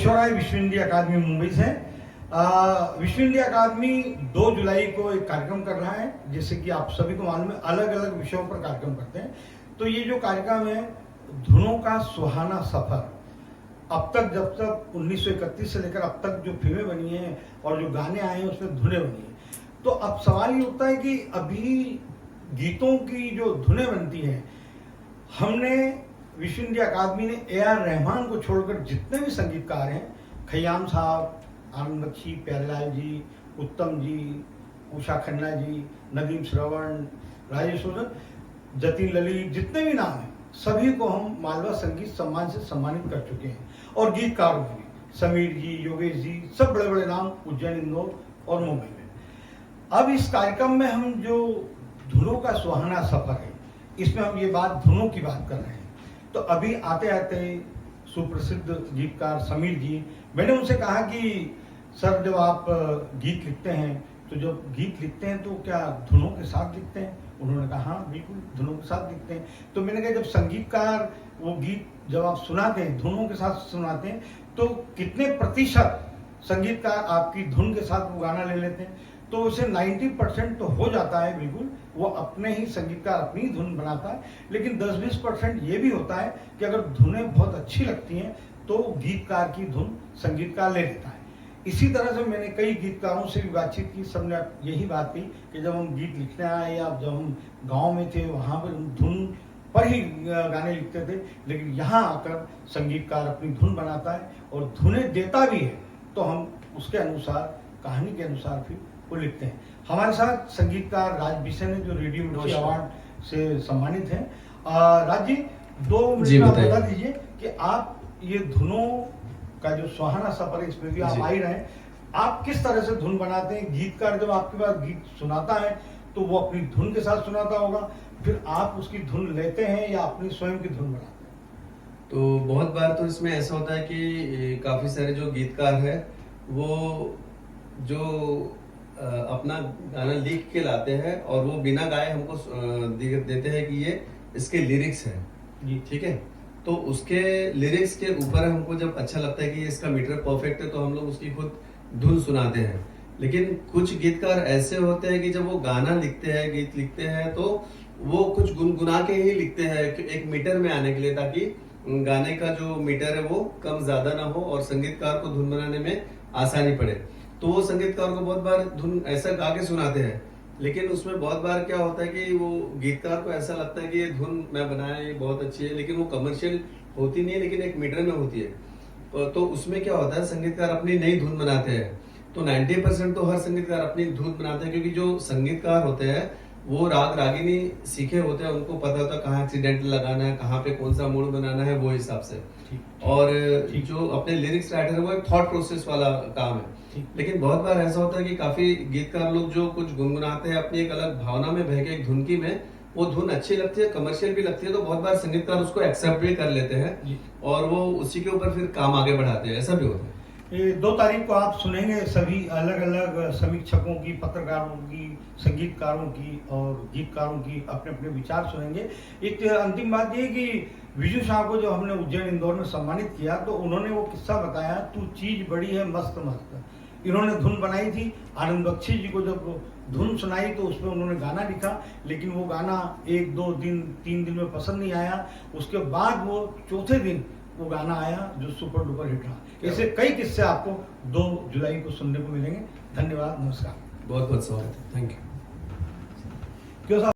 हो रहा है विश्व हिंदी अकादमी मुंबई से। विश्व हिंदी अकादमी 2 जुलाई को एक कार्यक्रम कर रहा है, जैसे कि आप सभी को मालूम है अलग अलग विषयों पर कार्यक्रम करते हैं। तो ये जो कार्यक्रम है धुनों का सुहाना सफर, अब तक जब तक 1931 से लेकर अब तक जो फिल्में बनी हैं और जो गाने आए हैं उसमें धुनें बनी हैं। तो अब सवाल ये उठता है कि अभी गीतों की जो धुनें बनती हैं, हमने विश्व हिंदी अकादमी ने A.R. रहमान को छोड़कर जितने भी संगीतकार हैं, खयाम साहब, आनंद बख्शी, प्यारेलाल जी, उत्तम जी, उषा खन्ना जी, नदीम श्रवण, राजेश रोशन, जतिन ललित, जितने भी नाम हैं सभी को हम मालवा संगीत सम्मान से सम्मानित कर चुके हैं। और गीतकारों को भी समीर जी, योगेश जी, सब बड़े बड़े नाम उज्जैन, इंदौर और मुंबई में। अब इस कार्यक्रम में हम जो धुनों का सुहाना सफर है, इसमें हम ये धुनों की बात कर रहे हैं। तो अभी आते आते सुप्रसिद्ध गीतकार समीर जी, मैंने उनसे कहा कि सर जब आप गीत लिखते हैं तो जब गीत लिखते हैं तो क्या धुनों के साथ लिखते हैं? उन्होंने कहा हाँ बिल्कुल धुनों के साथ लिखते हैं। तो मैंने कहा जब संगीतकार वो गीत जब आप सुनाते हैं, धुनों के साथ सुनाते हैं, तो कितने प्रतिशत संगीतकार आपकी धुन के साथ वो गाना ले लेते हैं? तो उसे 90% तो हो जाता है, बिल्कुल वो अपने ही संगीतकार अपनी ही धुन बनाता है। लेकिन 10-20% ये भी होता है कि अगर धुनें बहुत अच्छी लगती हैं तो गीतकार की धुन संगीतकार ले लेता है। इसी तरह से मैंने कई गीतकारों से भी बातचीत की, सबने यही बात की कि जब हम गीत लिखने आए या जब हम गाँव में थे वहाँ पर धुन पर ही गाने लिखते थे, लेकिन यहाँ आकर संगीतकार अपनी धुन बनाता है और धुनें देता भी है, तो हम उसके अनुसार कहानी के अनुसार फिर वो लिखते हैं। हमारे साथ संगीतकार राज बिसेन है जो रेडियो मिर्ची अवार्ड से सम्मानित हैं। राज जी 2 मिनट आप बता दीजिए कि आप ये धुनों का जो सुहाना सफर है इसमें भी आप आ ही रहे हैं, आप किस तरह से धुन बनाते हैं? गीतकार जब आपके पास गीत सुनाता है तो वो अपनी धुन के साथ सुनाता होगा, फिर आप उसकी धुन लेते हैं या अपनी स्वयं की धुन बनाते हैं? तो बहुत बार तो इसमें ऐसा होता है कि काफी सारे जो गीतकार है वो जो अपना गाना लिख के लाते हैं और वो बिना गाए हमको देते हैं कि ये इसके लिरिक्स है जी, ठीक है। तो उसके लिरिक्स के ऊपर हमको जब अच्छा लगता है कि इसका मीटर परफेक्ट है तो हम लोग उसकी खुद धुन सुनाते हैं। लेकिन कुछ गीतकार ऐसे होते हैं कि जब वो गाना लिखते हैं, गीत लिखते हैं, तो वो कुछ गुनगुना के ही लिखते हैं एक मीटर में आने के लिए, ताकि गाने का जो मीटर है वो कम ज्यादा ना हो और संगीतकार को धुन बनाने में आसानी पड़े। तो वो संगीतकार को बहुत बार धुन ऐसा गा के सुनाते हैं, लेकिन उसमें बहुत बार क्या होता है कि वो गीतकार को ऐसा लगता है कि ये धुन मैं बनाया ये बहुत अच्छी है, लेकिन वो कमर्शियल होती नहीं है, लेकिन एक मीटर में होती है। तो उसमें क्या होता है संगीतकार अपनी नई धुन बनाते हैं। तो 90% तो हर संगीतकार अपनी धुन बनाते हैं, क्योंकि जो संगीतकार होते हैं वो राग रागिनी सीखे होते हैं, उनको पता होता है कहाँ एक्सीडेंटल लगाना है, कहाँ पे कौन सा मूड बनाना है, वो हिसाब से। और जो अपने लिरिक्स राइटर है वो एक थॉट प्रोसेस वाला काम है। लेकिन बहुत बार ऐसा होता है कि काफी गीतकार लोग जो कुछ गुनगुनाते हैं अपनी एक अलग भावना में बह के एक धुन की में, वो धुन अच्छी लगती है, कमर्शियल भी लगती है, तो बहुत बार संगीतकार उसको एक्सेप्ट भी कर लेते हैं और वो उसी के ऊपर फिर काम आगे बढ़ाते हैं, ऐसा भी होता है। ये 2 तारीख को आप सुनेंगे सभी अलग अलग समीक्षकों की, पत्रकारों की, संगीतकारों की और गीतकारों की अपने अपने विचार सुनेंगे। एक अंतिम बात ये कि विजू शाह को जो हमने उज्जैन इंदौर में सम्मानित किया तो उन्होंने वो किस्सा बताया, तू चीज बड़ी है मस्त मस्त। इन्होंने धुन बनाई थी, आनंद बख्शी जी को जब धुन सुनाई तो उसमें उन्होंने गाना लिखा, लेकिन वो गाना 1-2 दिन 3 दिन में पसंद नहीं आया। उसके बाद वो चौथे दिन वो गाना आया जो सुपर डुपर हिट रहा। ऐसे कई किस्से आपको 2 जुलाई को सुनने को मिलेंगे। धन्यवाद, नमस्कार, बहुत बहुत स्वागत है, थैंक यू। क्यों साहब?